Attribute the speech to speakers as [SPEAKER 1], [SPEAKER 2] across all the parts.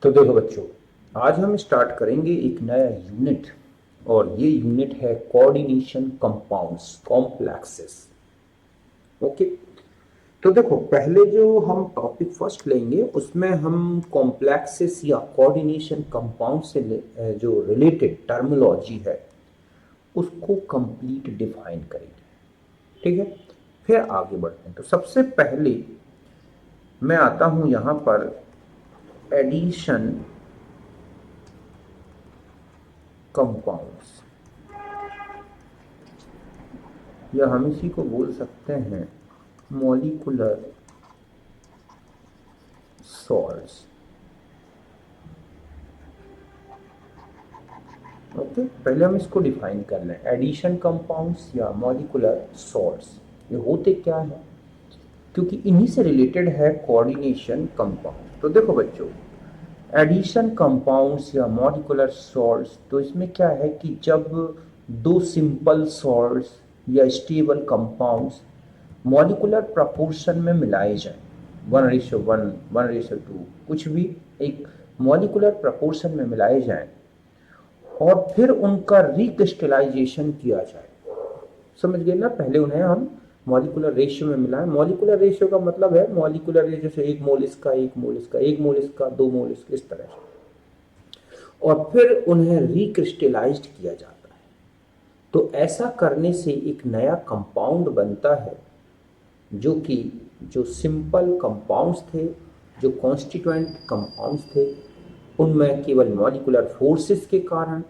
[SPEAKER 1] तो देखो बच्चों, आज हम स्टार्ट करेंगे एक नया यूनिट। और ये यूनिट है कोऑर्डिनेशन कंपाउंड्स कॉम्प्लेक्सेस। ओके। तो देखो, पहले जो हम टॉपिक फर्स्ट लेंगे उसमें हम कॉम्प्लेक्सेस या कोऑर्डिनेशन कंपाउंड से जो रिलेटेड टर्मिनोलॉजी है उसको कंप्लीट डिफाइन करेंगे। ठीक है, फिर आगे बढ़ते हैं। तो सबसे पहले मैं आता हूं यहां पर एडिशन कंपाउंड्स, या हम इसी को बोल सकते हैं मॉलिकुलर सॉल्ट्स। ओके, पहले हम इसको डिफाइन कर लें, एडिशन कंपाउंड्स या मॉलिकुलर सॉल्ट्स ये होते क्या है, क्योंकि इन्हीं से रिलेटेड है कोऑर्डिनेशन कंपाउंड। तो देखो बच्चों, एडिशन कंपाउंड्स या मॉलिकुलर सॉल्ट्स, तो इसमें क्या है कि जब दो सिंपल सॉल्ट्स या स्टेबल कंपाउंड्स मॉलिकुलर प्रपोर्शन में मिलाए जाएं, 1:1, 1:2, कुछ भी एक मॉलिकुलर प्रपोर्शन में मिलाए जाएं और फिर उनका रिक्रिस्टलाइजेशन किया जाए। समझ गए ना? पहले उन्हें हम मॉलिकुलर रेशियो में मिलाएं। मॉलिकुलर रेशियो का मतलब है मॉलिकुलर रेशियो से 1 मोल इसका, 1 मोल इसका, 1 मोल इसका, 2 मोल इसका, इस तरह से, और फिर उन्हें रिक्रिस्टलाइज्ड किया जाता है। तो ऐसा करने से एक नया कंपाउंड बनता है, जो कि जो सिंपल कंपाउंड्स थे, जो कॉन्स्टिट्यूएंट कंपाउंड्स थे, उनमें केवल मॉलिकुलर फोर्सेस के कारण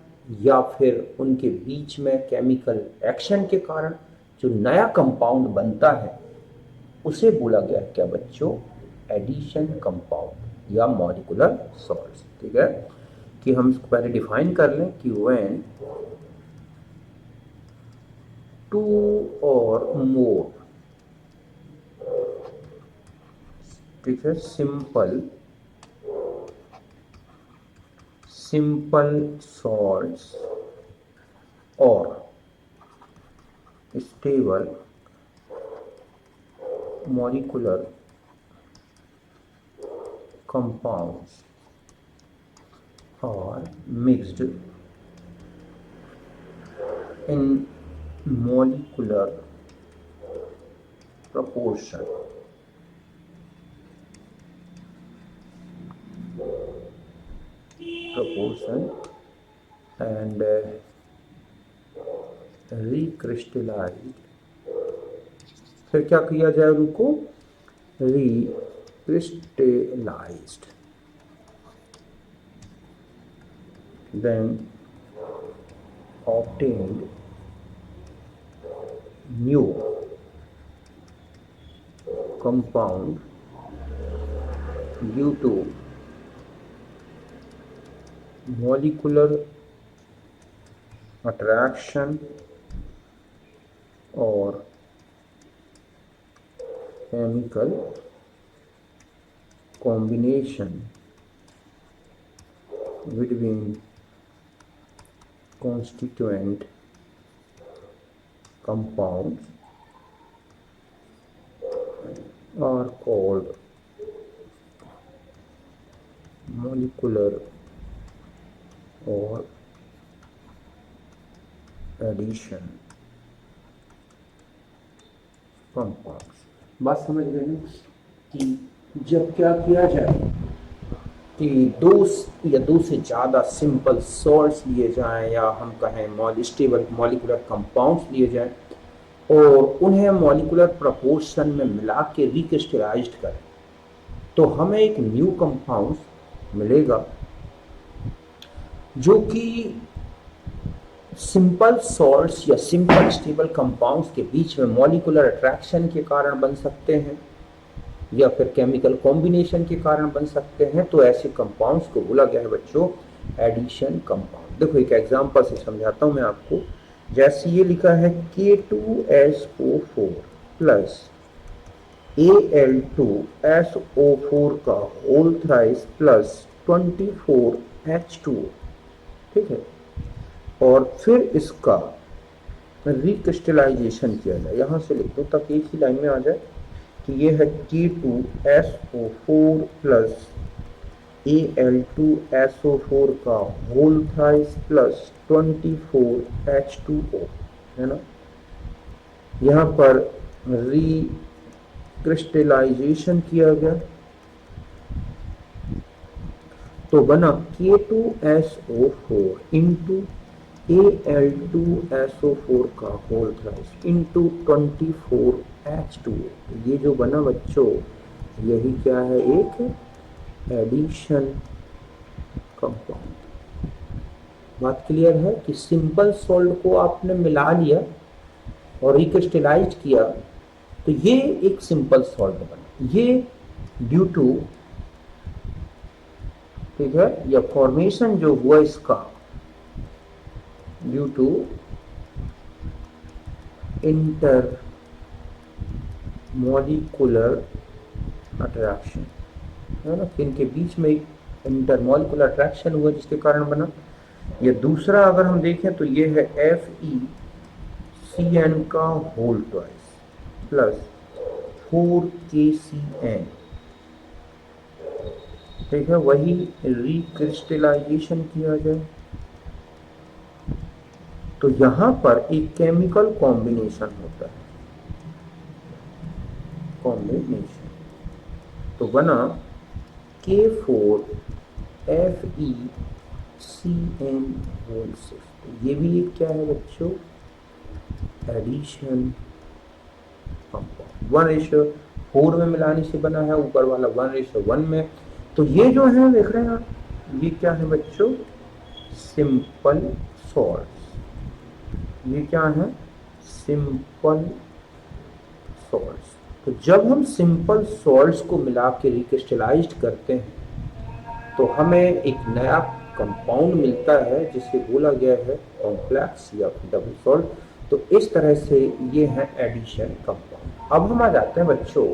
[SPEAKER 1] या फिर उनके बीच में केमिकल एक्शन के कारण जो नया कंपाउंड बनता है उसे बोला गया क्या बच्चों? एडिशन कंपाउंड या मॉलिकुलर सॉल्ट्स। ठीक है, कि हम इसको पहले डिफाइन कर लें कि व्हेन टू और मोर, ठीक है, सिंपल सॉल्ट्स और stable molecular compounds are mixed in molecular proportion and recrystallized। फिर क्या किया जाए उनको? recrystallized, then obtained new compound due to molecular attraction or chemical combination between constituent compounds are called molecular or addition compounds। बात समझ गए ना कि जब क्या किया जाए कि दो या दो से ज़्यादा सिंपल सॉल्ट्स लिए जाएं, या हम कहें स्टेबल मॉलिकुलर कंपाउंड्स लिए जाएं और उन्हें मॉलिकुलर प्रपोर्शन में मिला के रिक्रिस्टलाइज्ड करें, तो हमें एक न्यू कंपाउंड मिलेगा जो कि सिंपल सॉल्ट्स या सिंपल स्टेबल कंपाउंड्स के बीच में मॉलिकुलर अट्रैक्शन के कारण बन सकते हैं या फिर केमिकल कॉम्बिनेशन के कारण बन सकते हैं। तो ऐसे कंपाउंड्स को बोला गया है बच्चों एडिशन कंपाउंड। देखो एक एग्जांपल से समझाता हूं मैं आपको। जैसे ये लिखा है K2SO4 प्लस Al2SO4 का होल थ्राइस प्लस 24H2। ठीक है, और फिर इसका रिक्रिस्टलाइजेशन किया जाए। यहां से लिख दो ताकि एक ही लाइन में आ जाए कि ये है K2SO4 प्लस Al2SO4 का होल थ्राइस प्लस 24H2O, है ना। यहाँ पर रिक्रिस्टलाइजेशन किया गया तो बना K2SO4 इंटू Al2SO4 का होल थ्राइस इंटू 24H2O। ये जो बना बच्चों, यही क्या है, एक एडिशन कंपाउंड। बात क्लियर है कि सिंपल सॉल्ट को आपने मिला लिया और रिक्रिस्टलाइज किया तो ये एक सिंपल सॉल्ट बना। ये ड्यू टू, ठीक है, या फॉर्मेशन जो हुआ इसका due to inter molecular attraction, है ना। इनके बीच में एक इंटरमॉलिक्यूलर अट्रैक्शन हुआ जिसके कारण बना। ये दूसरा अगर हम देखें तो ये है FeCN का होल ट्वाइस प्लस 4KCN, ठीक है। वही रिक्रिस्टलाइजेशन किया जाए तो यहां पर एक केमिकल कॉम्बिनेशन होता है, कॉम्बिनेशन तो बना K4FeCN होल 6। तो ये भी एक क्या है बच्चों, एडिशन कंपाउंड। 1:4 में मिलाने से बना है, ऊपर वाला 1:1 में। तो ये जो है देख रहे हैं आप, ये क्या है बच्चों, सिंपल सॉल्ट्स। ये क्या है, सिंपल सॉल्ट्स। तो जब हम सिंपल सॉल्ट्स को मिला के रिक्रिस्टलाइज्ड करते हैं तो हमें एक नया कंपाउंड मिलता है जिसे बोला गया है कॉम्प्लेक्स या डबल सॉल्ट। तो इस तरह से ये है एडिशन कंपाउंड। अब हम आ जाते हैं बच्चों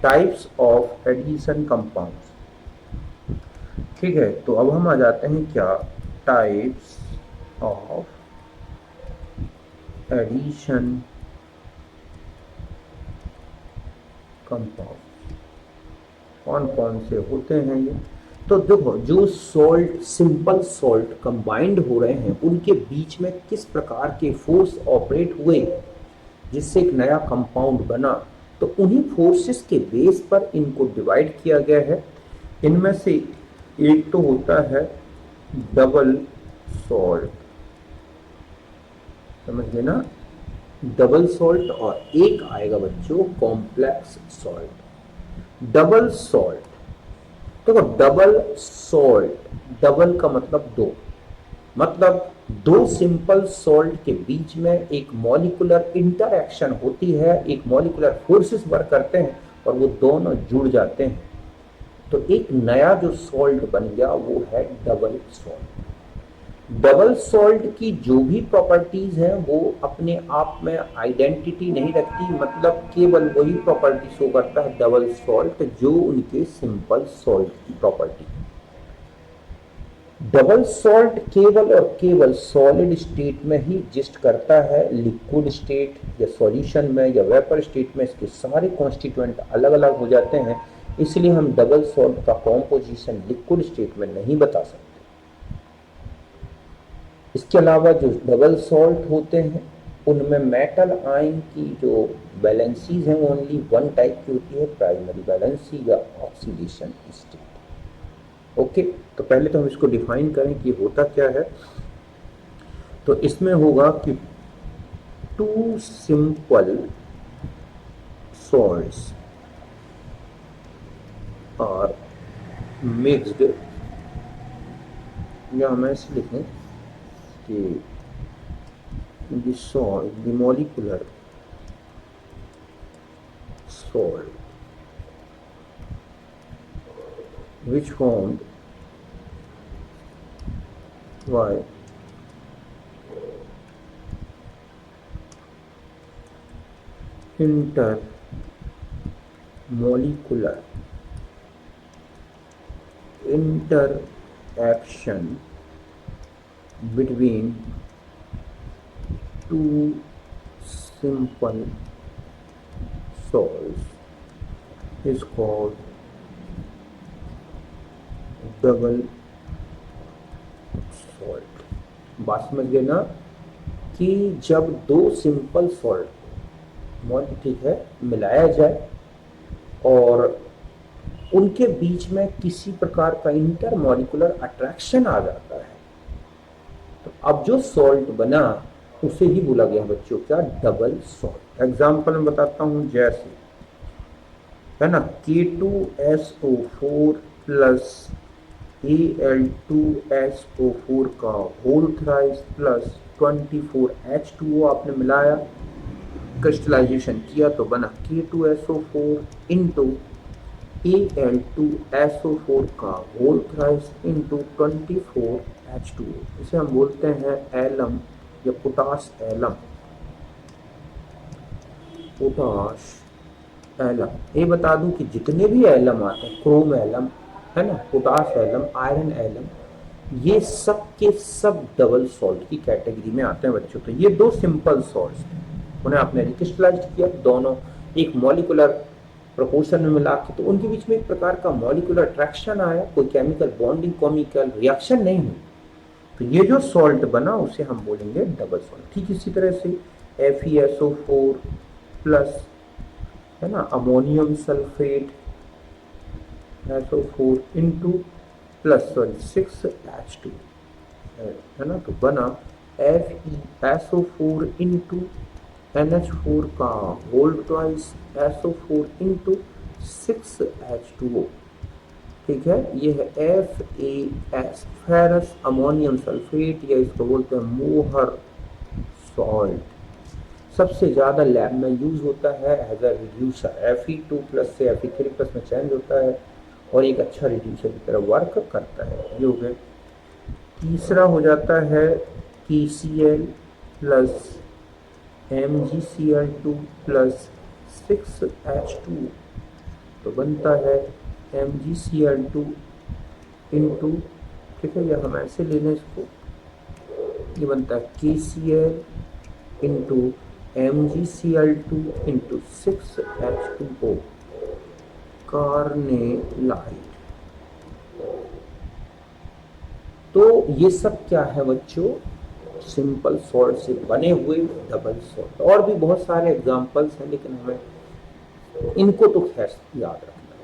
[SPEAKER 1] टाइप्स ऑफ एडिशन कंपाउंड्स, ठीक है। तो अब हम आ जाते हैं क्या, टाइप्स ऑफ एडिशन कंपाउंड। कौन कौन से होते हैं ये, तो देखो जो सॉल्ट, सिंपल सॉल्ट कंबाइंड हो रहे हैं उनके बीच में किस प्रकार के फोर्स ऑपरेट हुए जिससे एक नया कंपाउंड बना, तो उन्हीं फोर्सेस के बेस पर इनको डिवाइड किया गया है। इनमें से एक तो होता है डबल सॉल्ट, समझ गए ना, डबल सॉल्ट, और एक आएगा बच्चों कॉम्प्लेक्स सॉल्ट। डबल सॉल्ट, देखो डबल सॉल्ट, डबल का मतलब दो, मतलब दो सिंपल सॉल्ट के बीच में एक मॉलिक्यूलर इंटरैक्शन होती है, एक मॉलिक्यूलर फोर्सेस वर्क करते हैं और वो दोनों जुड़ जाते हैं तो एक नया जो सॉल्ट बन गया वो है डबल सॉल्ट। डबल सॉल्ट की जो भी प्रॉपर्टीज हैं वो अपने आप में आइडेंटिटी नहीं रखती, मतलब केवल वही प्रॉपर्टी शो करता है डबल सॉल्ट जो उनके सिंपल सॉल्ट की प्रॉपर्टी। डबल सॉल्ट केवल और केवल सॉलिड स्टेट में ही एग्जिस्ट करता है, लिक्विड स्टेट या सॉल्यूशन में या वेपर स्टेट में इसके सारे कॉन्स्टिट्यूएंट अलग अलग हो जाते हैं, इसलिए हम डबल सॉल्ट का कॉम्पोजिशन लिक्विड स्टेट में नहीं बता सकते। इसके अलावा जो डबल सॉल्ट होते हैं उनमें मेटल आयन की जो वैलेंसीज हैं वो ओनली वन टाइप की होती है, प्राइमरी वैलेंसी या ऑक्सीडेशन स्टेट। ओके, तो पहले तो हम इसको डिफाइन करें कि होता क्या है। तो इसमें होगा कि two simple salts are mixed, या हम ऐसे लिखें कि the molecular salt which formed by intermolecular interaction between two simple salts is called double salt. बात समझ गए ना कि जब दो सिंपल सॉल्ट ठीक है मिलाया जाए और उनके बीच में किसी प्रकार का इंटरमॉलिक्यूलर अट्रैक्शन आ जाता है, तो अब जो सॉल्ट बना उसे ही बोला गया बच्चों क्या, डबल सॉल्ट। एग्जाम्पल में बताता हूं, जैसे है ना K2SO4 प्लस Al2SO4 का होल थ्राइस प्लस 24H2O आपने मिलाया, क्रिस्टलाइजेशन किया तो बना K2SO4 इंटू Al2SO4 का होल थ्राइस इंटू 24H2O। इसे हम बोलते हैं एलम या पोटास एलम, पोटाश एलम। ये बता दूं कि जितने भी एलम आते हैं, क्रोम एलम है ना, पोटास एलम, आयरन एलम, ये सब के सब डबल सॉल्ट की कैटेगरी में आते हैं बच्चों। तो ये दो सिंपल सॉल्ट्स हैं, उन्हें आपने रिक्रिस्टलाइज किया, दोनों एक मॉलिक्यूलर प्रोपोर्शन में मिला के, तो उनके बीच में एक प्रकार का मॉलिक्यूलर अट्रैक्शन आया, कोई केमिकल बॉन्डिंग केमिकल रिएक्शन नहीं हुई, तो ये जो सॉल्ट बना उसे हम बोलेंगे डबल सॉल्ट। ठीक इसी तरह से FeSO4 प्लस है ना ammonium sulphate SO4 into plus 6H2 है ना, तो बना FeSO4 इंटू NH4 का whole twice SO4 into 6H2O। ठीक है, ये है FeS फेरस अमोनियम सल्फेट, या इसको बोलते हैं मोहर सॉल्ट। सबसे ज़्यादा लैब में यूज होता है as a reducer, Fe2 plus से Fe3 प्लस में चेंज होता है और एक अच्छा रिड्यूसर की तरह वर्क करता है। ये हो गया। तीसरा हो जाता है KCl plus MgCl2 plus 6H2, तो बनता है MgCl2 इंटू, ठीक है, या हम ऐसे ले लें इसको, ये बनता है KCl into MgCl2 into 6H2O carnallite. तो ये सब क्या है बच्चों, सिंपल सॉल्ट से बने हुए डबल सॉल्ट। और भी बहुत सारे एग्जांपल्स हैं, लेकिन हमें इनको तो खैर याद रखना है।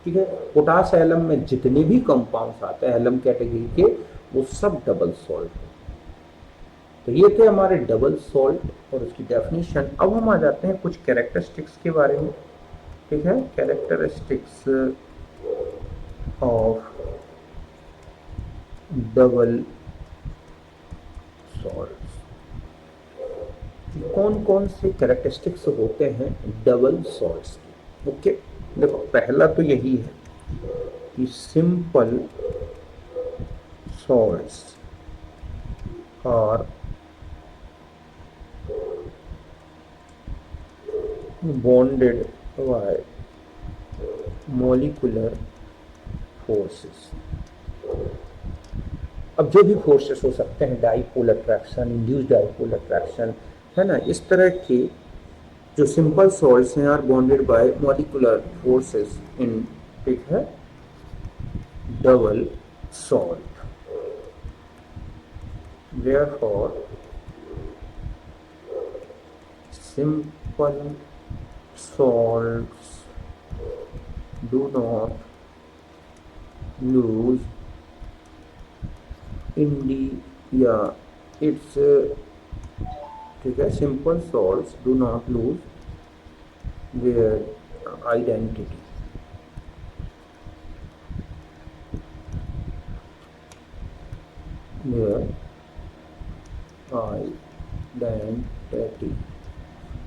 [SPEAKER 1] ठीक है, पोटास एलम में जितने भी कंपाउंड्स आते हैं एलम कैटेगरी के, वो सब डबल सॉल्ट है। तो ये थे हमारे डबल सॉल्ट और उसकी डेफिनेशन। अब हम आ जाते हैं कुछ कैरेक्टरिस्टिक्स के बारे में। ठीक है, कैरेक्टरिस्टिक्स ऑफ डबल सॉल्ट्स। कौन कौन से कैरेक्टरिस्टिक्स होते हैं डबल सॉल्ट्स के। ओके, देखो पहला तो यही है कि simple salts are bonded by molecular forces। अब जो भी फोर्सेस हो सकते हैं, dipole attraction, induced dipole attraction, है ना, इस तरह के जो सिंपल सॉल्ट्स हैं are bonded by molecular forces in, ठीक है, double salt. therefore simple salts do not lose its ठीक है, simple salts do not lose their identity। their identity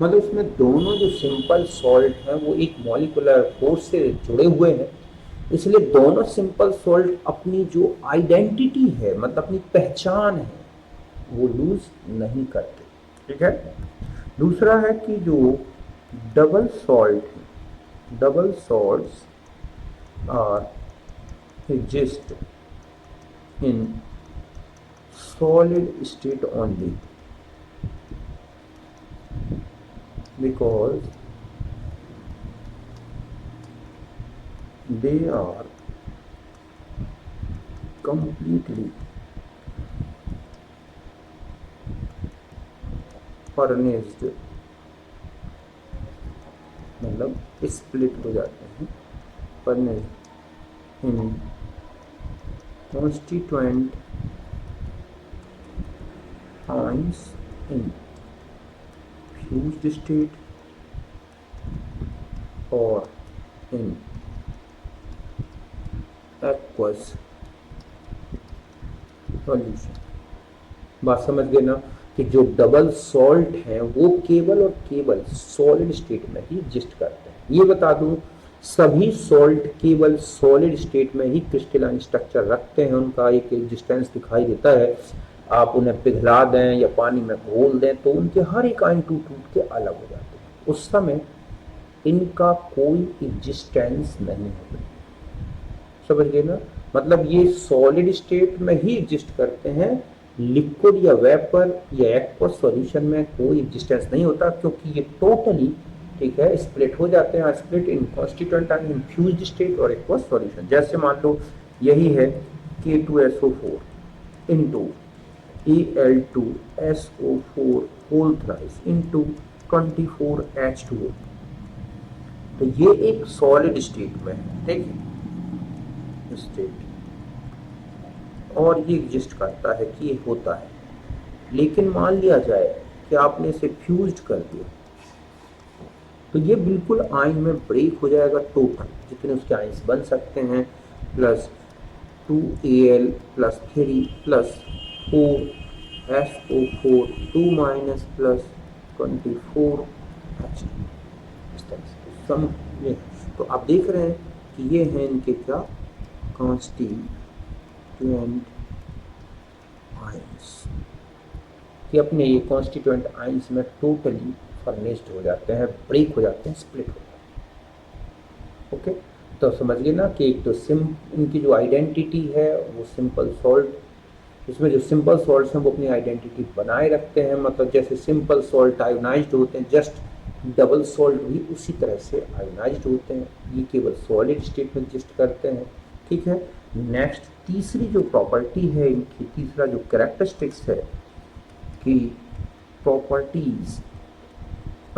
[SPEAKER 1] मतलब इसमें दोनों जो सिंपल सॉल्ट हैं वो एक मॉलिक्यूलर फोर्स से जुड़े हुए हैं, इसलिए दोनों सिंपल सॉल्ट अपनी जो आइडेंटिटी है, मतलब अपनी पहचान है, वो लूज नहीं करते। ठीक है, दूसरा है कि जो double salt, double salts are exist in solid state only because they are completely furnished, मतलब स्प्लिट हो जाते हैं, furnished in constituent ions in fused state or in aqueous solution। बात समझ गए ना कि जो डबल सॉल्ट है वो केवल और केवल सॉलिड स्टेट में ही एग्जिस्ट करते हैं। ये बता दूं, सभी सॉल्ट केवल सॉलिड स्टेट में ही क्रिस्टलाइन स्ट्रक्चर रखते हैं, उनका एक एग्जिस्टेंस दिखाई देता है। आप उन्हें पिघला दें या पानी में घोल दें तो उनके हर एक आयन टूट टूट के अलग हो जाते हैं, उस समय इनका कोई एग्जिस्टेंस नहीं होता। समझ गए ना, मतलब ये सॉलिड स्टेट में ही एग्जिस्ट करते हैं, लिक्विड या वेपर या एक्वस सॉल्यूशन में कोई एग्जिस्टेंस नहीं होता, क्योंकि ये टोटली, ठीक है, स्प्लिट हो जाते हैं, split in constituent and infused state और एक्वस सॉल्यूशन। जैसे मान लो यही है K2SO4 into Al2SO4 whole thrice into 24H2O, तो ये एक सॉलिड स्टेट में है, ठीक है, स्टेट, और ये एग्जिस्ट करता है कि ये होता है। लेकिन मान लिया जाए कि आपने इसे फ्यूज्ड कर दिया, तो ये बिल्कुल आयन में ब्रेक हो जाएगा, टोटल जितने उसके आयन्स बन सकते हैं, plus 2Al plus 3 plus 4SO4 2 minus plus 24H2। इस तरह से सम ये, तो आप देख रहे हैं कि ये हैं इनके क्या, कॉन्स्टिट्यूएंट आयंस, कि अपने ये कॉन्स्टिट्यूएंट आयंस में टोटली फर्निश्ड हो जाते हैं, ब्रेक हो जाते हैं, स्प्लिट हो जाते हैं। ओके, तो समझ गए ना कि एक तो इनकी जो आइडेंटिटी है वो सिंपल सॉल्ट, इसमें जो सिंपल सॉल्ट्स हैं वो अपनी आइडेंटिटी बनाए रखते हैं, मतलब जैसे सिंपल सॉल्ट आयोनाइज्ड होते हैं, जस्ट डबल सॉल्ट भी उसी तरह से आयोनाइज्ड होते हैं, ये केवल सॉलिड स्टेट में एग्जिस्ट करते हैं। ठीक है, नेक्स्ट तीसरी जो प्रॉपर्टी है इनकी, तीसरा जो कैरेक्टरिस्टिक्स है कि properties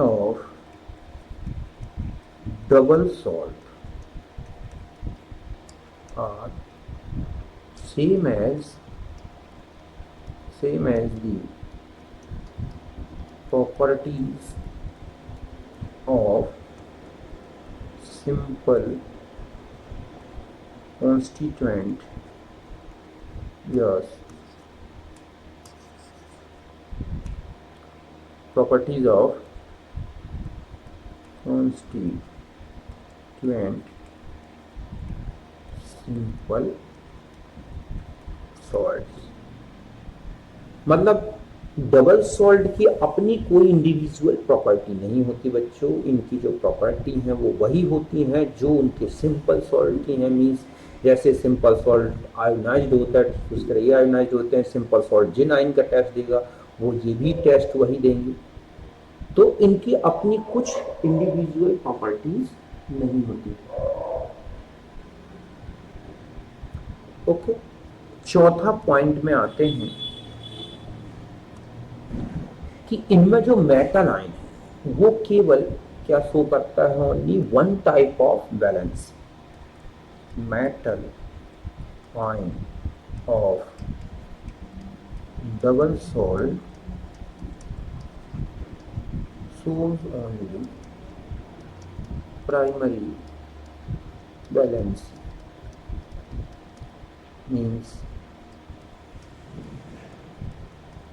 [SPEAKER 1] of double salt are same as the properties of simple constituent, yes, properties of constituent simple salts. मतलब डबल सॉल्ट की अपनी कोई इंडिविजुअल प्रॉपर्टी नहीं होती बच्चों, इनकी जो प्रॉपर्टी है वो वही होती हैं जो उनके सिंपल सॉल्ट की हैं। मींस जैसे सिंपल सॉल्ट आयोनाइज्ड होता है उस तरह ये आयोनाइज्ड होते हैं, सिंपल सॉल्ट जिन आयन का टेस्ट देगा वो ये भी टेस्ट वही देंगे, तो इनकी अपनी कुछ इंडिविजुअल प्रॉपर्टीज नहीं होती। ओके, चौथा पॉइंट में आते हैं कि इनमें जो मेटल आयन है वो केवल क्या शो करता है, only one type of balance. Metal ion of double salt shows only primary balance, means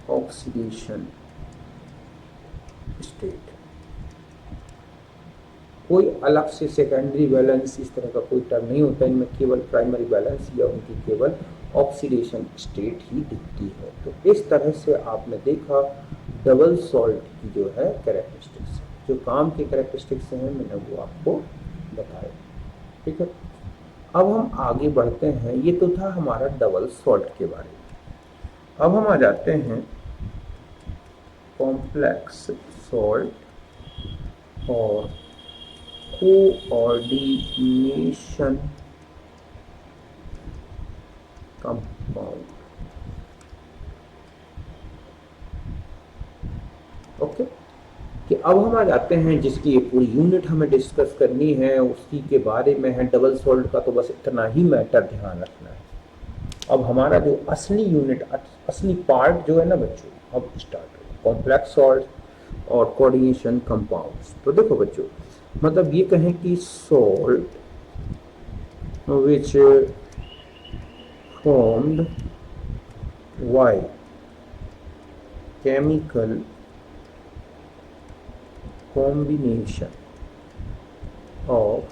[SPEAKER 1] oxidation state. कोई अलग से सेकेंडरी बैलेंस इस तरह का कोई टर्म नहीं होता, इनमें केवल प्राइमरी बैलेंस या उनकी केवल ऑक्सीडेशन स्टेट ही दिखती है। तो इस तरह से आपने देखा डबल सॉल्ट की जो है कैरेक्टरिस्टिक्स, जो काम के कैरेक्टरिस्टिक्स हैं मैंने वो आपको बताया। ठीक है, अब हम आगे बढ़ते हैं। ये तो था हमारा डबल सॉल्ट के बारे में। अब हम आ जाते हैं कॉम्प्लेक्स सॉल्ट और कोऑर्डिनेशन। कंपाउंड। ओके, कि अब हम आ जाते हैं जिसकी पूरी यूनिट हमें डिस्कस करनी है, उसी के बारे में है डबल सॉल्ट का, तो बस इतना ही मैटर ध्यान रखना है। अब हमारा जो असली यूनिट, असली पार्ट जो है ना बच्चों, अब स्टार्ट हो कॉम्प्लेक्स सॉल्ट और कोऑर्डिनेशन कंपाउंड्स। तो देखो बच्चों, मतलब ये कहें कि salt which formed by chemical combination of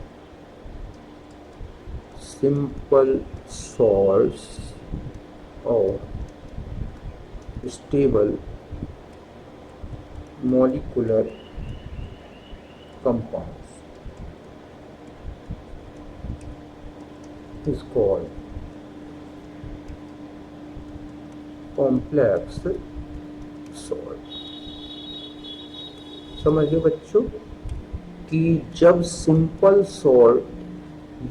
[SPEAKER 1] simple salts or stable molecular compounds is called complex salt। समझिए बच्चों कि जब सिंपल सॉल्ट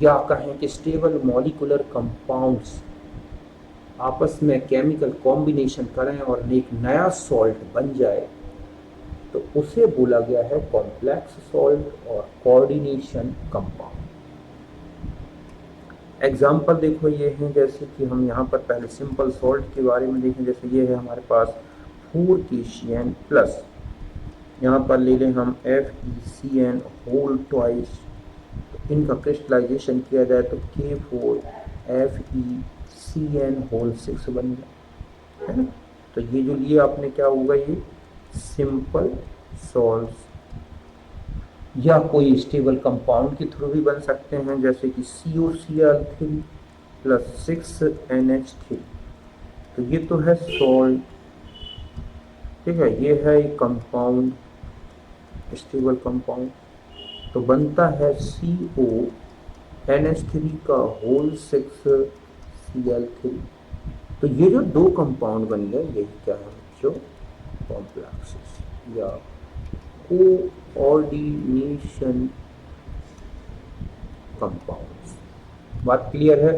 [SPEAKER 1] या कहें कि स्टेबल मॉलिकुलर कंपाउंड्स आपस में केमिकल कॉम्बिनेशन करें और एक नया सॉल्ट बन जाए, तो उसे बोला गया है कॉम्प्लेक्स सॉल्ट और कोऑर्डिनेशन कंपाउंड। एग्जाम्पल देखो ये है, जैसे कि हम यहाँ पर पहले सिंपल सॉल्ट के बारे में देखें। जैसे ये है हमारे पास 4 प्लस, यहाँ पर ले लें हम FeCN होल ट्वाइस, तो इनका क्रिस्टलाइजेशन किया जाए तो K4FeCN होल 6 बन गया, है ना। तो ये जो लिए आपने क्या होगा, ये सिंपल सॉल्ट्स या कोई स्टेबल कंपाउंड के थ्रू भी बन सकते हैं, जैसे कि COCl3 प्लस 6NH3। तो ये तो है सॉल्ट, ठीक है। ये है एक कंपाउंड, स्टेबल कंपाउंड, तो बनता है CONH3 का होल 6Cl3। तो ये जो दो कंपाउंड बन गए, यही क्या है जो कॉम्प्लेक्सेस या कोऑर्डिनेशन कंपाउंड्स। बात क्लियर है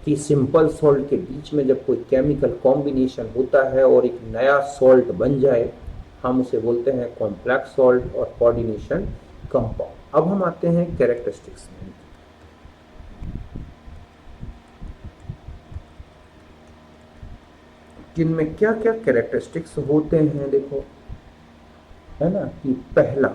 [SPEAKER 1] कि सिंपल सॉल्ट के बीच में जब कोई केमिकल कॉम्बिनेशन होता है और एक नया सॉल्ट बन जाए, हम उसे बोलते हैं कॉम्प्लेक्स सॉल्ट और कोऑर्डिनेशन कंपाउंड। अब हम आते हैं कैरेक्टरिस्टिक्स में। जिनमें क्या क्या कैरेक्टरिस्टिक्स होते हैं, देखो, है ना। कि पहला,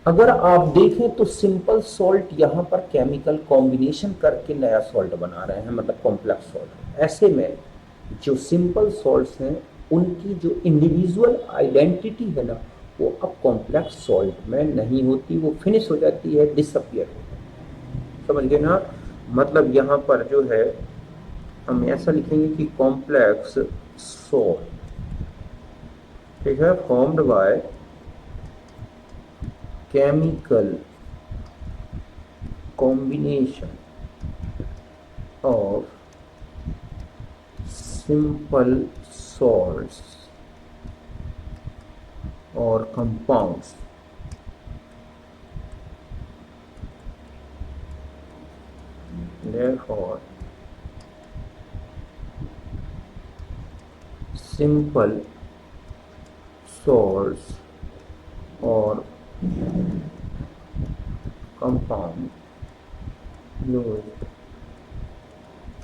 [SPEAKER 1] अगर आप देखें तो सिंपल सॉल्ट यहां पर केमिकल कॉम्बिनेशन करके नया सॉल्ट बना रहे हैं, मतलब कॉम्प्लेक्स सॉल्ट। ऐसे में जो सिंपल सॉल्ट्स हैं उनकी जो इंडिविजुअल आइडेंटिटी है ना, वो अब कॉम्प्लेक्स सॉल्ट में नहीं होती, वो फिनिश हो जाती है, डिसअपियर हो जाती है। समझ गए ना। मतलब यहाँ पर जो है हम ऐसा लिखेंगे कि कॉम्प्लेक्स सॉल्ट, ठीक है, formed by chemical combination of simple salts or compounds therefore simple salts or compound lose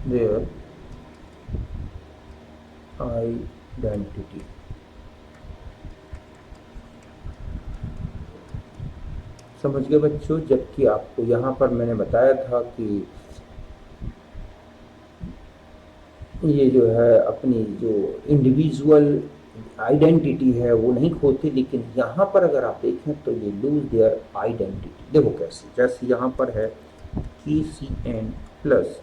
[SPEAKER 1] their identity. समझ गए बच्चों। जबकि आपको यहाँ पर मैंने बताया था कि ये जो है अपनी जो इंडिविजुअल आइडेंटिटी है वो नहीं खोती, लेकिन यहाँ पर अगर आप देखें तो ये लूज देयर आइडेंटिटी। देखो कैसे, जैसे यहाँ पर है KCN plus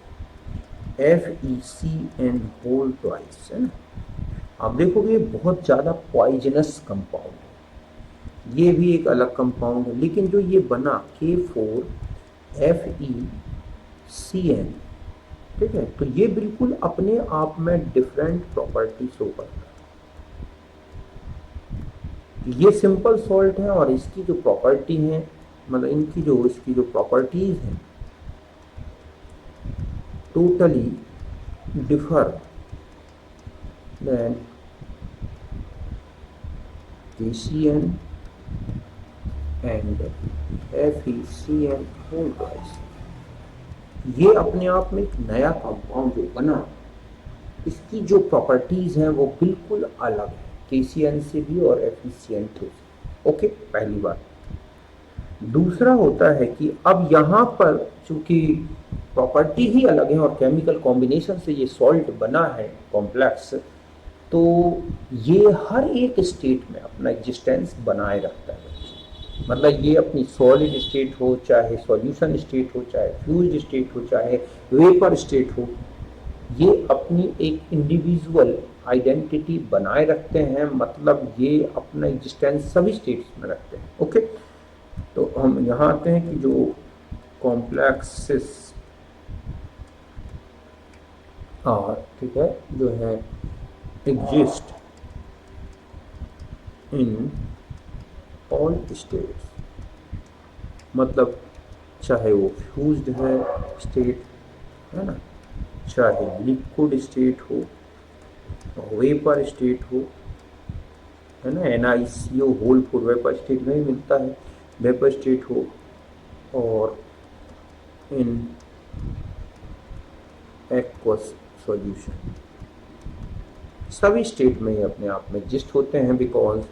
[SPEAKER 1] FeCN whole twice, है ना। आप देखोगे ये बहुत ज़्यादा पॉइजनस कंपाउंड है, ये भी एक अलग कंपाउंड है, लेकिन जो ये बना K4FeCN, ठीक है, तो ये बिल्कुल अपने आप में डिफरेंट प्रॉपर्टी शो करता है। ये सिंपल सॉल्ट है और इसकी जो प्रॉपर्टी है, मतलब इसकी जो प्रॉपर्टीज हैं, totally differ than KCN and FeCN whole twice। ये अपने आप में एक नया कंपाउंड जो बना, इसकी जो प्रॉपर्टीज हैं वो बिल्कुल अलग है KCN से भी और FeCN से। ओके, पहली बात। दूसरा होता है कि अब यहाँ पर चूंकि प्रॉपर्टी ही अलग है और केमिकल कॉम्बिनेशन से ये सॉल्ट बना है कॉम्प्लेक्स, तो ये हर एक स्टेट में अपना एग्जिस्टेंस बनाए रखता है। मतलब ये अपनी सॉलिड स्टेट हो, चाहे सॉल्यूशन स्टेट हो, चाहे फ्लूइड स्टेट हो, चाहे वेपर स्टेट हो, ये अपनी एक इंडिविजुअल आइडेंटिटी बनाए रखते हैं। मतलब ये अपना एग्जिस्टेंस सभी स्टेट्स में रखते हैं। ओके, तो हम यहाँ आते हैं कि जो कॉम्प्लेक्सेस ठीक है, जो है एग्जिस्ट इन ऑल स्टेट्स, मतलब चाहे वो फ्यूज्ड है स्टेट है ना, चाहे लिक्विड स्टेट हो, वेपर स्टेट हो, है ना, NiCO whole food vapour state में ही मिलता है, वेपर स्टेट हो, और इन एक्वस सॉल्यूशन, सभी स्टेट में ही अपने आप में एग्जिस्ट होते हैं। Because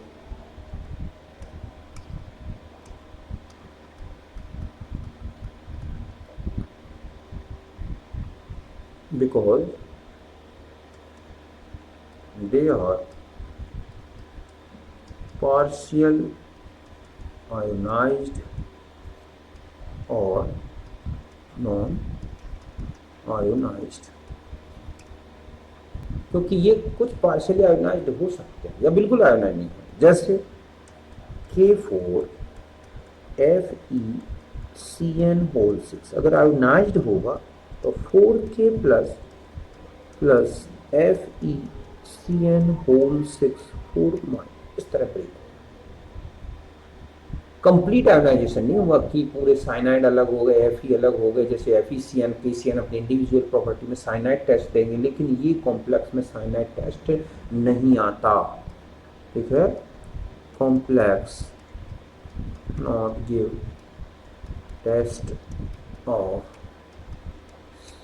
[SPEAKER 1] they are partial ionized or non ionized, क्योंकि ये कुछ पार्शियली आयोनाइज्ड हो सकते हैं या बिल्कुल आयोनाइज नहीं है। जैसे K4 FeCN होल 6 अगर आयोनाइज्ड होगा तो 4K प्लस FeCN होल 6 4 इस तरह ब्रेक होगा। कंप्लीट आयोनाइजेशन नहीं हुआ कि पूरे साइनाइड अलग हो गए, Fe अलग हो गए, जैसे FeCN KCN अपने इंडिविजुअल प्रॉपर्टी में साइनाइड टेस्ट देंगे, लेकिन ये कॉम्प्लेक्स में साइनाइड टेस्ट नहीं आता। ठीक है, complex not give test of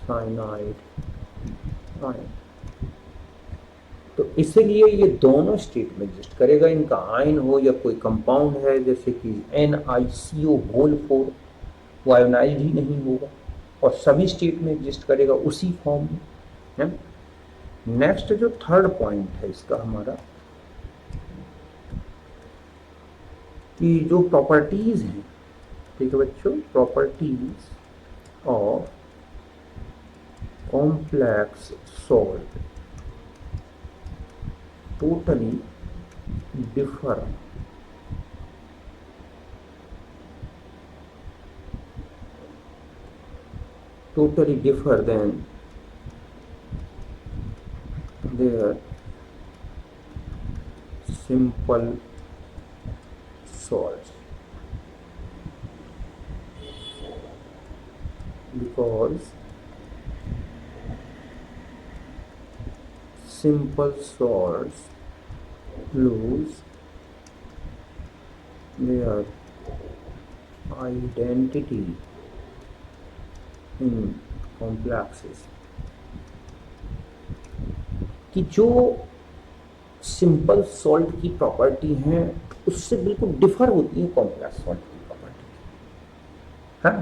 [SPEAKER 1] cyanide ion, तो इसीलिए ये दोनों स्टेट में एग्जिस्ट करेगा। इनका आयन हो या कोई कंपाउंड है जैसे कि NiCO होल 4, वो आयोनाइज्ड ही नहीं होगा और सभी स्टेट में एग्जिस्ट करेगा उसी फॉर्म में है। नेक्स्ट जो थर्ड पॉइंट है इसका हमारा, कि जो प्रॉपर्टीज हैं, ठीक है बच्चों, properties of complex salt totally differ than their simple salts, because simple salts lose their identity in complexes, कि जो सिंपल सॉल्ट की प्रॉपर्टी हैं उससे बिल्कुल डिफर होती है कॉम्प्लेक्स सॉल्ट की प्रॉपर्टी है,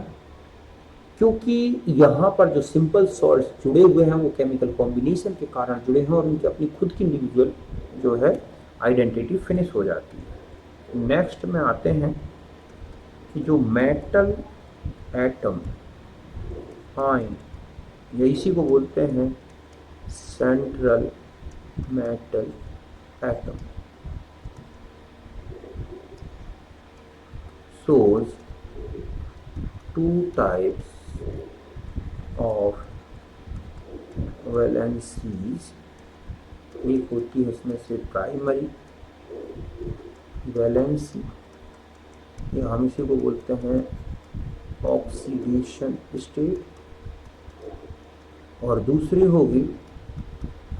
[SPEAKER 1] क्योंकि यहाँ पर जो सिंपल सॉल्ट्स जुड़े हुए हैं वो केमिकल कॉम्बिनेशन के कारण जुड़े हैं और उनकी अपनी खुद की इंडिविजुअल जो है आइडेंटिटी फिनिश हो जाती है। नेक्स्ट में आते हैं कि जो मेटल एटम आयन, या इसी को बोलते हैं central metal atom, shows two types of valencies। एक होती है इसमें से प्राइमरी वैलेंसी, या हम इसी को बोलते हैं ऑक्सीडेशन स्टेट, और दूसरी होगी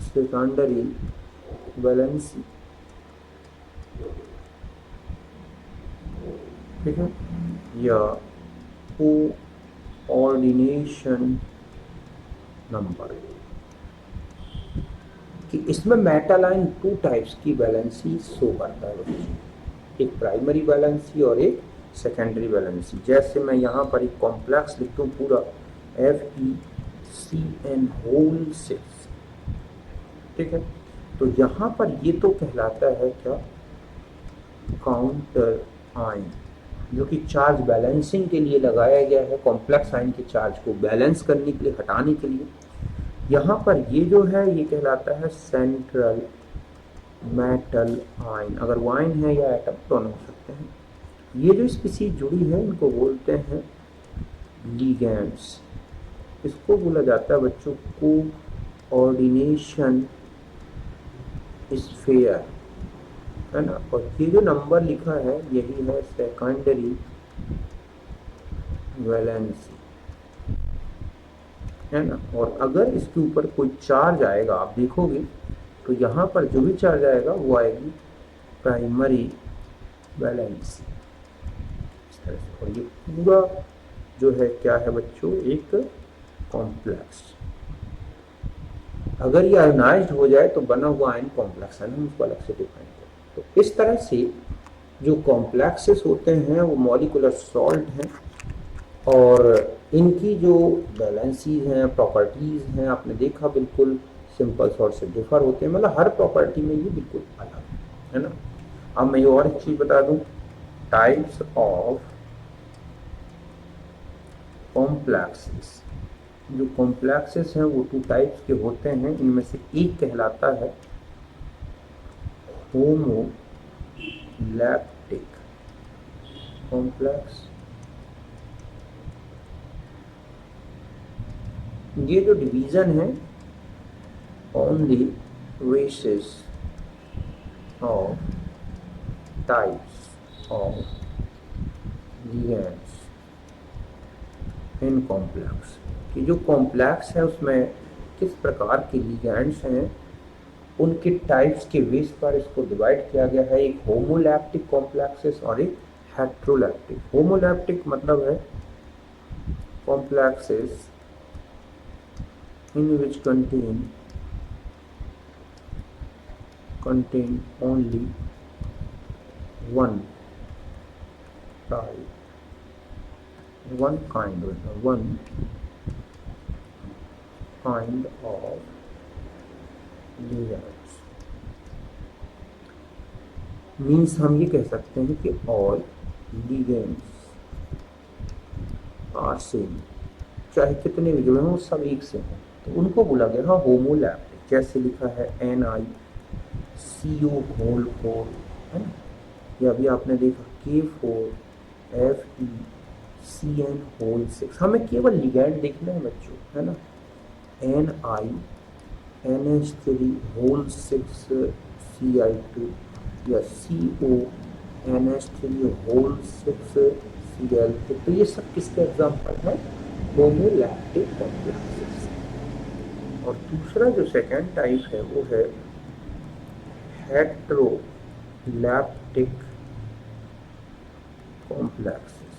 [SPEAKER 1] सेकेंडरी वैलेंसी, ठीक है, या कोऑर्डिनेशन नंबर। कि इसमें मेटालाइन टू टाइप्स की वैलेंसी शो करता है बच्चों, एक प्राइमरी वैलेंसी और एक सेकेंडरी वैलेंसी। जैसे मैं यहाँ पर एक कॉम्प्लेक्स लिखता हूँ पूरा FeCN होल 6, ठीक है। तो यहाँ पर ये तो कहलाता है क्या, काउंटर आयन, जो कि चार्ज बैलेंसिंग के लिए लगाया गया है, कॉम्प्लेक्स आयन के चार्ज को बैलेंस करने के लिए, हटाने के लिए। यहाँ पर ये जो है ये कहलाता है सेंट्रल मेटल आयन, अगर वो आयन है या एटम दोनों हो सकते हैं। ये जो स्पीसीज जुड़ी है इनको बोलते हैं लिगेंड्स। इसको बोला जाता है बच्चों कोऑर्डिनेशन स्फीयर, है ना। और ये जो नंबर लिखा है यही है सेकेंडरी वैलेंसी, है ना। और अगर इसके ऊपर कोई चार्ज आएगा, आप देखोगे तो यहाँ पर जो भी चार्ज आएगा वो आएगी प्राइमरी वैलेंसी, इस तरह से। और ये पूरा जो है क्या है बच्चों, एक कॉम्प्लेक्स। अगर ये आयनाइज्ड हो जाए तो बना हुआ आयन कॉम्प्लेक्स है ना, उसको अलग से डिफाइन करें। तो इस तरह से जो कॉम्प्लेक्सेस होते हैं वो मॉलिक्यूलर सॉल्ट हैं, और इनकी जो वैलेंसीज हैं, प्रॉपर्टीज हैं, आपने देखा बिल्कुल सिंपल सॉल्ट से डिफर होते हैं, मतलब हर प्रॉपर्टी में ये बिल्कुल अलग है ना। अब मैं ये और एक चीज बता दूं, टाइप्स ऑफ कॉम्प्लेक्सेस। जो कॉम्प्लेक्सेस हैं वो टू टाइप्स के होते हैं, इनमें से एक कहलाता है होमोलैप्टिक कॉम्प्लेक्स। ये जो डिवीजन है on the basis of types of ligands in complex, कि जो कॉम्प्लेक्स है उसमें किस प्रकार के लिगेंड्स हैं उनके टाइप्स के बेस पर इसको डिवाइड किया गया है। एक होमोलैप्टिक कॉम्प्लेक्सेस और एक हेट्रोलैप्टिक। होमोलैप्टिक मतलब है complexes in which contain only one type, one kind of ligands। Means हम ये कह सकते हैं कि all ligands are same, चाहे कितने भी जुड़े हों वो सब एक से हों, तो उनको बोला गया हाँ होमोलैप्टिक। जैसे लिखा है NiCO होल 4, है ना, या अभी आपने देखा K4FeCN होल 6। हमें केवल लिगैंड देखना है बच्चों, है ना। NiNH3 होल 6Cl2 या CONH3 होल 6Cl2, तो ये सब किसके एग्जाम्पल है, होमोलैप्टिक कॉम्प्लेक्सेस। और दूसरा जो सेकेंड टाइप है वो है हेट्रोलैप्टिक कॉम्प्लेक्सेस।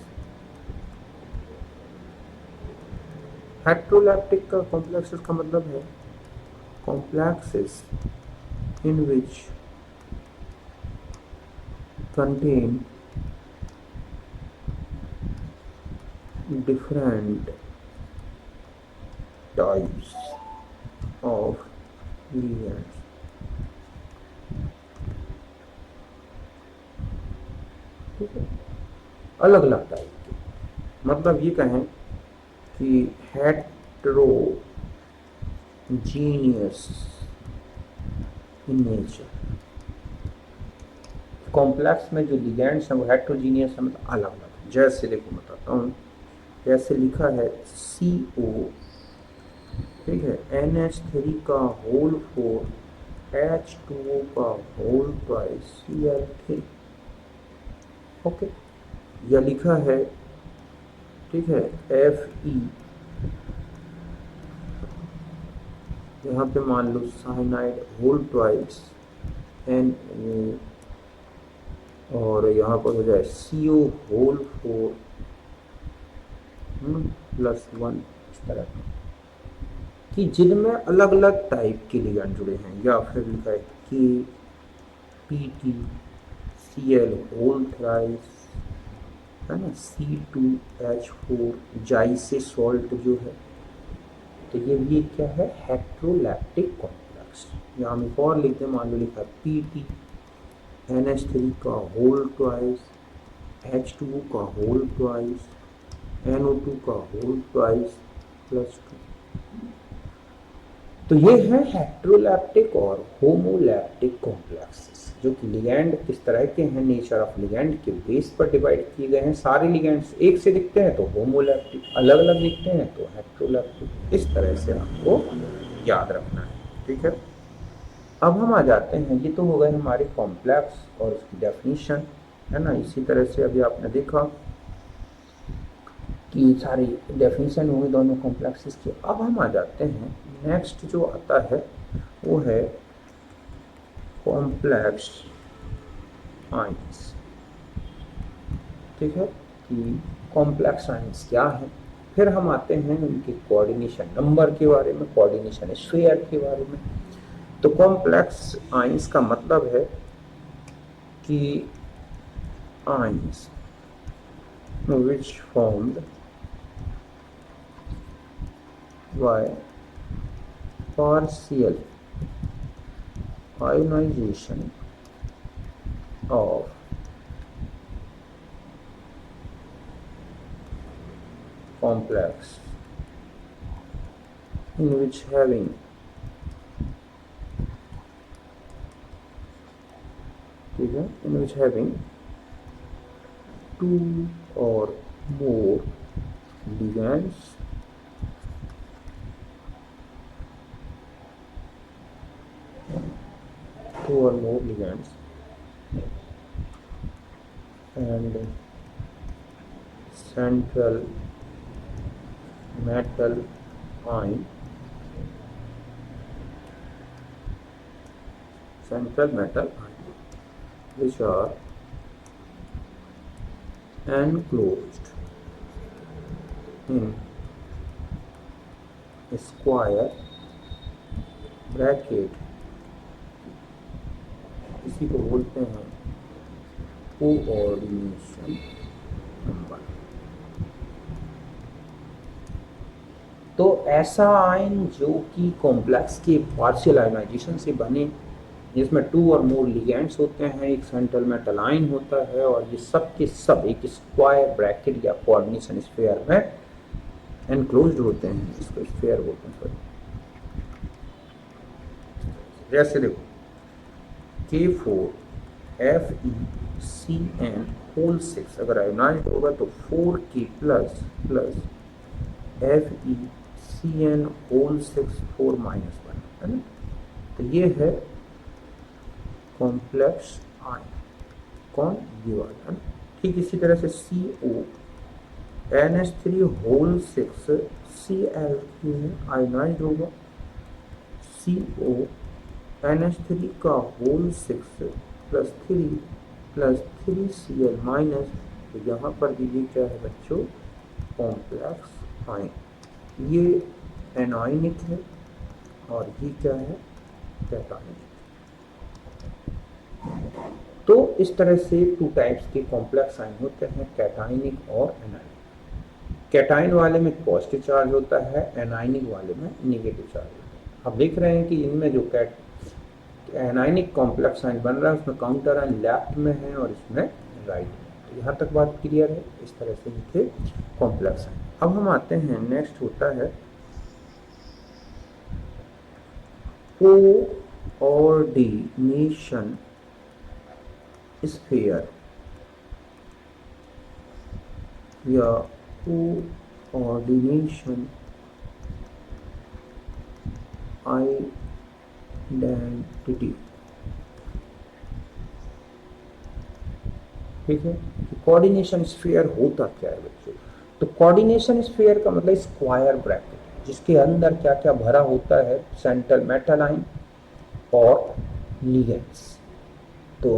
[SPEAKER 1] हेट्रोलैप्टिक का कॉम्प्लेक्सेस का मतलब है complexes in which contain different types of ligands। ठीक है, अलग अलग टाइप के, मतलब ये कहें कि हेट्रोजीनियस इन नेचर। कॉम्प्लेक्स में जो लिगैंड्स हैं वो हेट्रोजीनियस है, मतलब अलग अलग। जैसे देखो बताता हूँ, जैसे लिखा है CO, ठीक है, NH3 का होल 4 H2O का होल 5 Cl3, ओके। या लिखा है, ठीक है, Fe यहाँ पे मान लो साइनाइड होल ट्वाइस एन, और यहाँ पर हो जाए CO होल 4 +1, इस तरह कि जिनमें अलग अलग टाइप के लिगैंड जुड़े हैं, या फिर लिखा है KPtCl होल थ्राइस, है ना, C2H4 जाई से सॉल्ट जो है, तो ये क्या है, हेट्रोलैक्टिक कॉम्प्लेक्स। यहाँ हम एक और लिखते हैं, मान लो लिखा है PtNH3 का होल ट्वाइस, H2O का होल ट्वाइस, NO2 का होल ट्वाइस +2। तो ये है हेट्रोलैप्टिक और होमोलैप्टिक कॉम्प्लेक्सेस, जो कि लिगैंड किस तरह के हैं, नेचर ऑफ लिगैंड के बेस पर डिवाइड किए गए हैं। सारे लिगैंड्स एक से दिखते हैं तो होमोलैप्टिक, अलग अलग दिखते हैं तो हेट्रोलैप्टिक। इस तरह से आपको याद रखना है, ठीक है। अब हम आ जाते हैं, ये तो हो गए हमारे कॉम्प्लेक्स और उसकी डेफिनेशन, है ना। इसी तरह से अभी आपने देखा कि सारी डेफिनेशन हुई दोनों कॉम्प्लेक्सेस की। अब हम आ जाते हैं, नेक्स्ट जो आता है वो है कॉम्प्लेक्स आइंस, ठीक है, कि कॉम्प्लेक्स आइंस क्या है। फिर हम आते हैं उनके कोऑर्डिनेशन नंबर के बारे में, कोऑर्डिनेशन स्फीयर के बारे में। तो कॉम्प्लेक्स आइंस का मतलब है कि ions which formed by partial ionization of complex in which having two or more ligands and central metal ion which are enclosed in a square bracket, इसी को बोलते हैं कोऑर्डिनेशन नंबर। तो ऐसा आयन जो कि कॉम्प्लेक्स के पार्शियल आयनाइजेशन से बने, जिसमें 2 और मोर लिगैंड्स होते हैं, एक सेंट्रल मेटल आयन होता है, और ये सब के सब एक स्क्वायर ब्रैकेट या कोऑर्डिनेशन स्फीयर में एनक्लोज्ड होते हैं। इसको स्फीयर बोलते हैं। जैसे देखो K4FeCN होल 6 अगर आयोनाइज्ड होगा तो 4K प्लस FeCN होल 6 4 - 1, है ना। तो ये है कॉम्प्लेक्स आयन, कौन, ये वाला, है ना। ठीक इसी तरह से CONH3 होल 6 Cl3 में आयोनाइज्ड होगा, CONH3 का होल 6 +3 3Cl माइनस, तो यहाँ पर भी ये क्या है बच्चों, कॉम्प्लेक्स आयन। ये एनायनिक है और ये क्या है, कैटायनिक। तो इस तरह से 2 टाइप्स के कॉम्प्लेक्स आयन होते हैं, कैटायनिक और एनायनिक। कैटायन वाले में पॉजिटिव चार्ज होता है, एनायनिक वाले में नेगेटिव चार्ज होता है। आप देख रहे हैं कि इनमें जो एनायनिक कॉम्प्लेक्स आयन बन रहा है उसमें काउंटर आयन लेफ्ट में है और इसमें राइट में। तो यहाँ तक बात क्लियर है। इस तरह से ये थे कॉम्प्लेक्स आयन। अब हम आते हैं, नेक्स्ट होता है कोऑर्डिनेशन स्फीयर या कोऑर्डिनेशन आइडेंटिटी, ठीक है। कोऑर्डिनेशन स्फीयर होता क्या है बच्चों, तो कोऑर्डिनेशन स्फीयर का मतलब स्क्वायर ब्रैकेट। जिसके अंदर क्या क्या भरा होता है, सेंट्रल मेटल आयन और लिगेंड्स। तो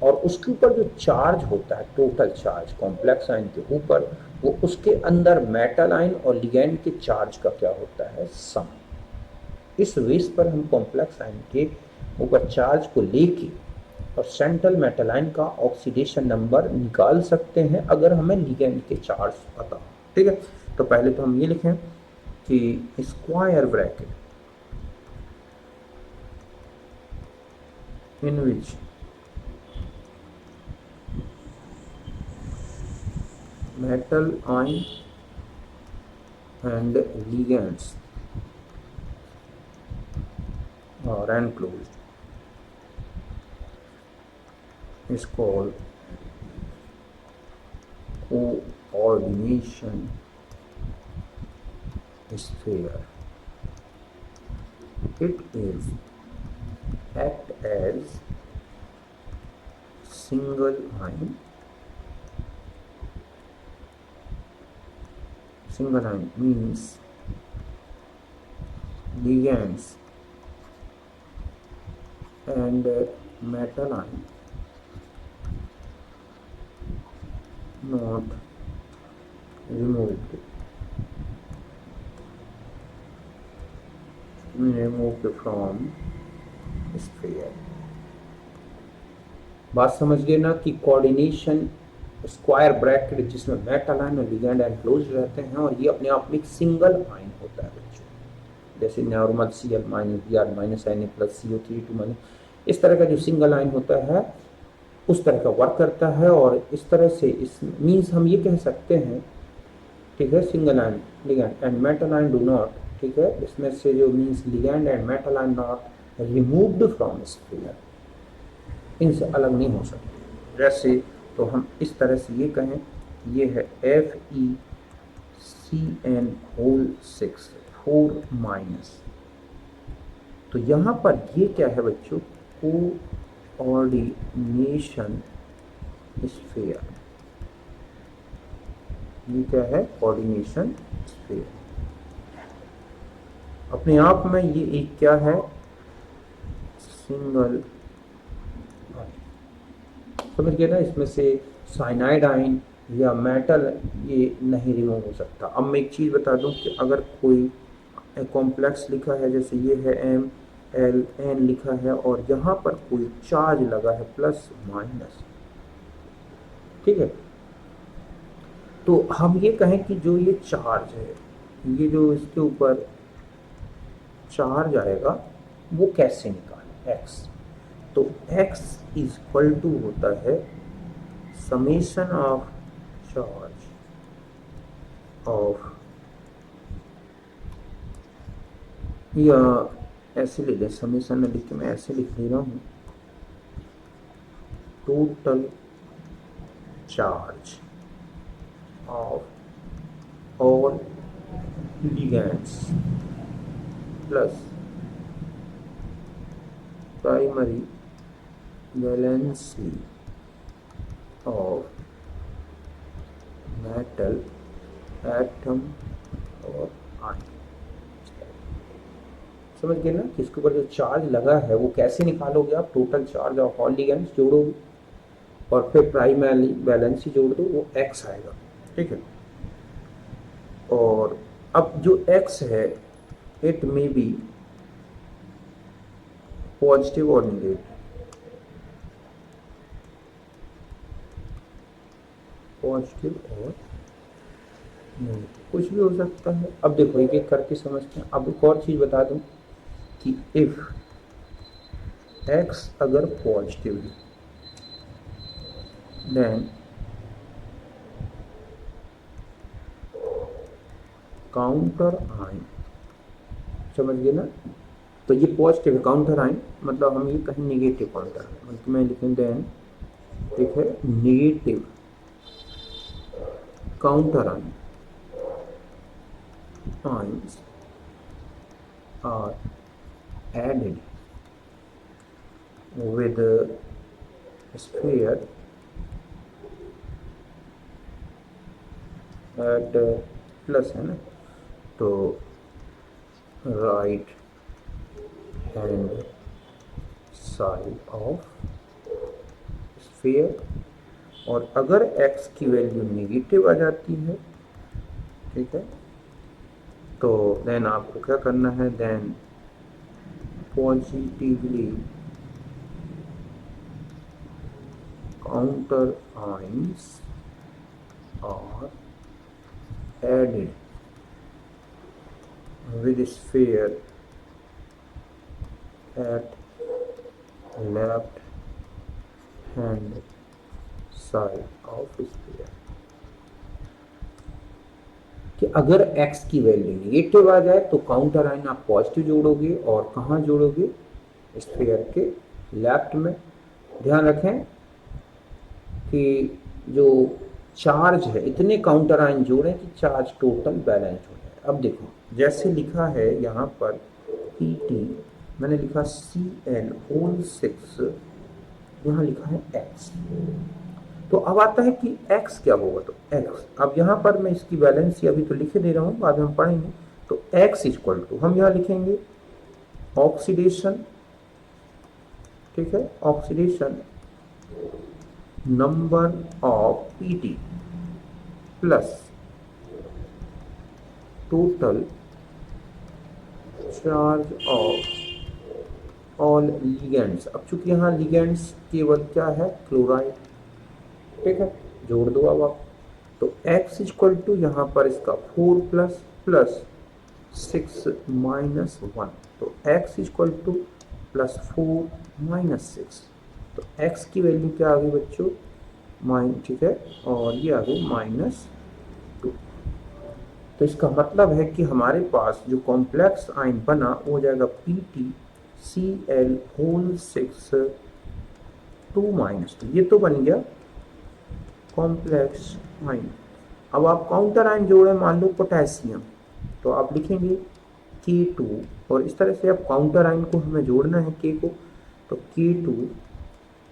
[SPEAKER 1] और उसके ऊपर जो चार्ज होता है, टोटल चार्ज कॉम्प्लेक्स आयन के ऊपर, वो उसके अंदर मेटल आयन और लिगेंड के चार्ज का क्या होता है, सम। इस बेस पर हम कॉम्प्लेक्स आयन के ऊपर चार्ज को लेके और सेंट्रल मेटल आयन का ऑक्सीडेशन नंबर निकाल सकते हैं अगर हमें लिगेंड के चार्ज पता हो। ठीक है, तो पहले तो हम ये लिखें कि square bracket in which metal ion and ligands are enclosed is called coordination sphere. It is act as single ion. Single ion means ligands and metal ion not removed from sphere. बात समझ गए ना कि coordination square bracket जिसमें metal ion और ligand enclose रहते हैं और ये अपने आप में एक सिंगल आयन होता है बच्चों, जैसे normal Cl minus Br minus Na plus CO3 2 minus, इस तरह का जो सिंगल आयन होता है उस तरह का वर्क करता है। और इस तरह से इस मीन्स हम ये कह सकते हैं, ठीक है, single ion ligand and metal ion do not, ठीक है, इसमें से जो means ligand and metal ion not removed from sphere, इनसे अलग नहीं हो सकते। जैसे तो हम इस तरह से ये कहें, ये है FeCN6 4 माइनस। तो यहाँ पर ये क्या है बच्चों, कोऑर्डिनेशन स्फीयर। ये क्या है, कोऑर्डिनेशन स्फीयर। अपने आप में ये एक क्या है, सिंगल, समझ गए ना। इसमें से साइनाइड आयन या मेटल ये नहीं रिमूव हो सकता। अब मैं एक चीज़ बता दूं कि अगर कोई कॉम्प्लेक्स लिखा है, जैसे ये है MlN लिखा है और यहाँ पर कोई चार्ज लगा है प्लस माइनस, ठीक है, तो हम ये कहें कि जो ये चार्ज है, ये जो इसके ऊपर चार्ज आएगा वो कैसे निकालें, x। तो x इज इक्वल टू होता है समेशन ऑफ चार्ज ऑफ, या ऐसे ले लें, समेशन में लिख के मैं ऐसे लिख दे रहा हूँ, total charge of all ligands plus primary valency of metal atom और आयन। समझ गए ना कि इसके ऊपर जो चार्ज लगा है वो कैसे निकालोगे आप, total charge of all ligands जोड़ोगे और फिर प्राइमरी वैलेंसी जोड़ दो, वो x आएगा, ठीक है। और अब जो x है इट मे बी पॉजिटिव और नेगेटिव, पॉजिटिव और नेगेटिव, कुछ भी हो सकता है। अब देखो एक एक करके समझते हैं। अब एक और चीज बता दूं कि इफ x अगर पॉजिटिव है देन काउंटर आयन, समझ गए ना। तो ये पॉजिटिव है काउंटर आयन, मतलब हम ये कहें नेगेटिव काउंटर आयन, मतलब मैं लिखें देन एक है negative counter ion ions are added with the sphere at plus है ना, तो right hand side of sphere, और अगर x की वैल्यू नेगेटिव आ जाती है, ठीक है, तो देन आपको क्या करना है, then positively counter ions are added with sphere at left hand side of sphere। कि अगर x की वैल्यू नेगेटिव आ जाए तो काउंटर आइन आप पॉजिटिव जोड़ोगे, और कहाँ जोड़ोगे, स्फीयर के लेफ्ट में। ध्यान रखें कि जो चार्ज है, इतने काउंटर आइन जोड़ें कि चार्ज टोटल बैलेंस हो जाए। अब देखो जैसे लिखा है यहाँ पर PT, मैंने लिखा Cl होल 6, यहाँ लिखा है x। तो अब आता है कि x क्या होगा, तो x, अब यहाँ पर मैं इसकी वैलेंसी अभी तो लिखे दे रहा हूँ, बाद में हम पढ़ेंगे। तो x इक्वल टू हम यहाँ लिखेंगे ऑक्सीडेशन, ठीक है, oxidation number of PT plus total charge of all ligands. अब चूंकि यहाँ लिगेंड्स केवल क्या है, क्लोराइड, ठीक है, जोड़ दो अब आप। तो x इक्वल टू यहाँ पर इसका 4 प्लस प्लस 6 माइनस 1, तो x equal two plus 4 minus 6, तो x की वैल्यू क्या आ गई बच्चों, ठीक है, और ये आ गई -2। तो इसका मतलब है कि हमारे पास जो कॉम्प्लेक्स आयन बना वो हो जाएगा PtCl होल 6 2 -2, ये तो बन गया कॉम्प्लेक्स आयन। अब आप काउंटर आयन जोड़े, मान लो पोटेशियम, तो आप लिखेंगे K2, और इस तरह से अब काउंटर आयन को हमें जोड़ना है K को, तो K2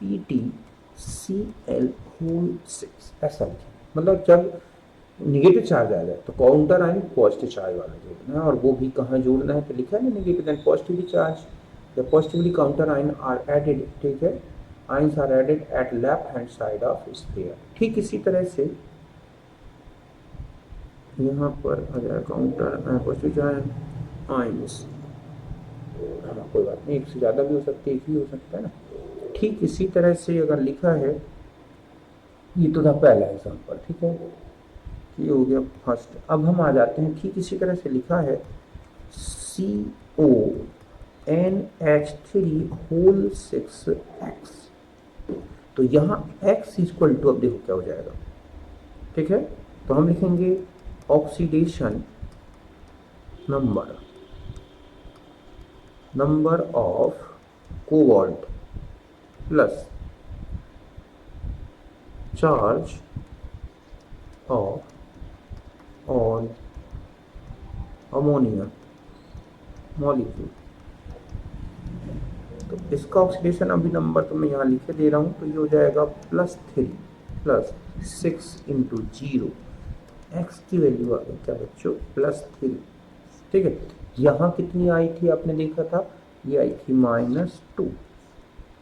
[SPEAKER 1] PtCl होल 6 ऐसा लिखें। मतलब जब निगेटिव चार्ज आ जाए तो काउंटर आयन पॉजिटिव चार्ज वाला जोड़ना है, और वो भी कहाँ जोड़ना है, तो लिखा है ना negative and positively charge, the positively counter ion are added, ठीक है, ions are added at left hand side of sphere. ठीक इसी तरह से यहाँ पर आ जाए काउंटर पॉजिटिव चार्ज आयंस, कोई बात नहीं, एक से ज़्यादा भी हो सकती है, एक ही हो सकता है ना। ठीक इसी तरह से अगर लिखा है, ये तो था पहला एग्जाम्पल, ठीक है, ये हो गया फर्स्ट। अब हम आ जाते हैं, ठीक इसी तरह से लिखा है CONH3 होल 6x, तो यहाँ x इक्वल टू, अब देखो क्या हो जाएगा, ठीक है, तो हम लिखेंगे oxidation number of cobalt plus charge of all ammonia molecule. तो इसका ऑक्सीडेशन अभी नंबर तो मैं यहाँ लिखे दे रहा हूँ, तो ये हो जाएगा +3 प्लस 6 इंटू 0, एक्स की वैल्यू आ गई क्या बच्चों, +3, ठीक है। यहाँ कितनी आई थी आपने देखा था, ये आई थी -2।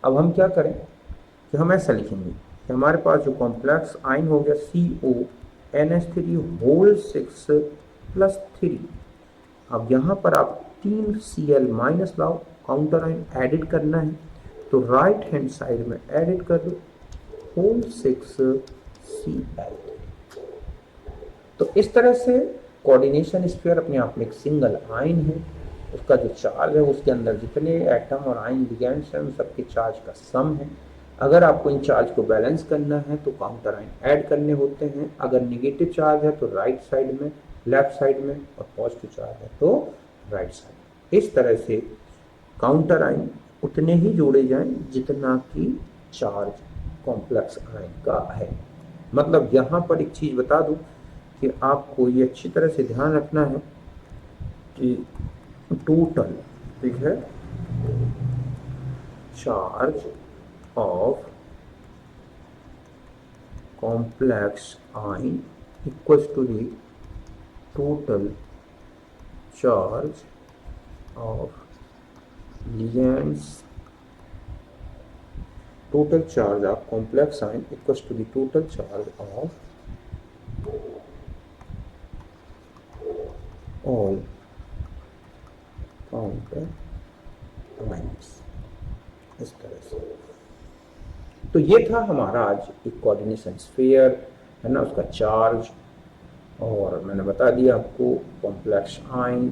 [SPEAKER 1] अब हम क्या करें कि हम ऐसा लिखेंगे कि हमारे पास जो कॉम्प्लेक्स आयन हो गया CONH3 होल 6 प्लस 3, अब यहाँ पर आप 3 Cl माइनस लाओ, काउंटर आयन एडिट करना है, तो राइट हैंड साइड में एडिट कर दो होल 6 Cl। तो इस तरह से कोऑर्डिनेशन स्फीयर अपने आप में एक सिंगल आयन है, उसका जो चार्ज है उसके अंदर जितने एटम और आयन लिगेंड्स हैं उन सबके चार्ज का सम है। अगर आपको इन चार्ज को बैलेंस करना है तो काउंटर आयन ऐड करने होते हैं, अगर निगेटिव चार्ज है तो राइट साइड में, लेफ्ट साइड में, और पॉजिटिव चार्ज है तो राइट साइड। इस तरह से काउंटर आयन उतने ही जोड़े जाएं जितना कि चार्ज कॉम्प्लेक्स आयन का है। मतलब यहाँ पर एक चीज़ बता दूं कि आपको ये अच्छी तरह से ध्यान रखना है कि टोटल, ठीक है, charge of complex ion equals to the total charge of ligands total charge of complex ion equals to the total charge of all counter ions। इस तरह से तो ये था हमारा आज एक कोऑर्डिनेशन स्फीयर है ना, उसका चार्ज, और मैंने बता दिया आपको कॉम्प्लेक्स आयन,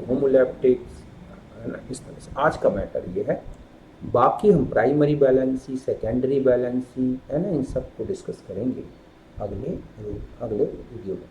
[SPEAKER 1] होमोलैप्टिक्स, है ना। इस तरह से आज का मैटर ये है। बाकी हम प्राइमरी बैलेंसी, सेकेंडरी बैलेंसी, है ना, इन सब को डिस्कस करेंगे अगले वीडियो में।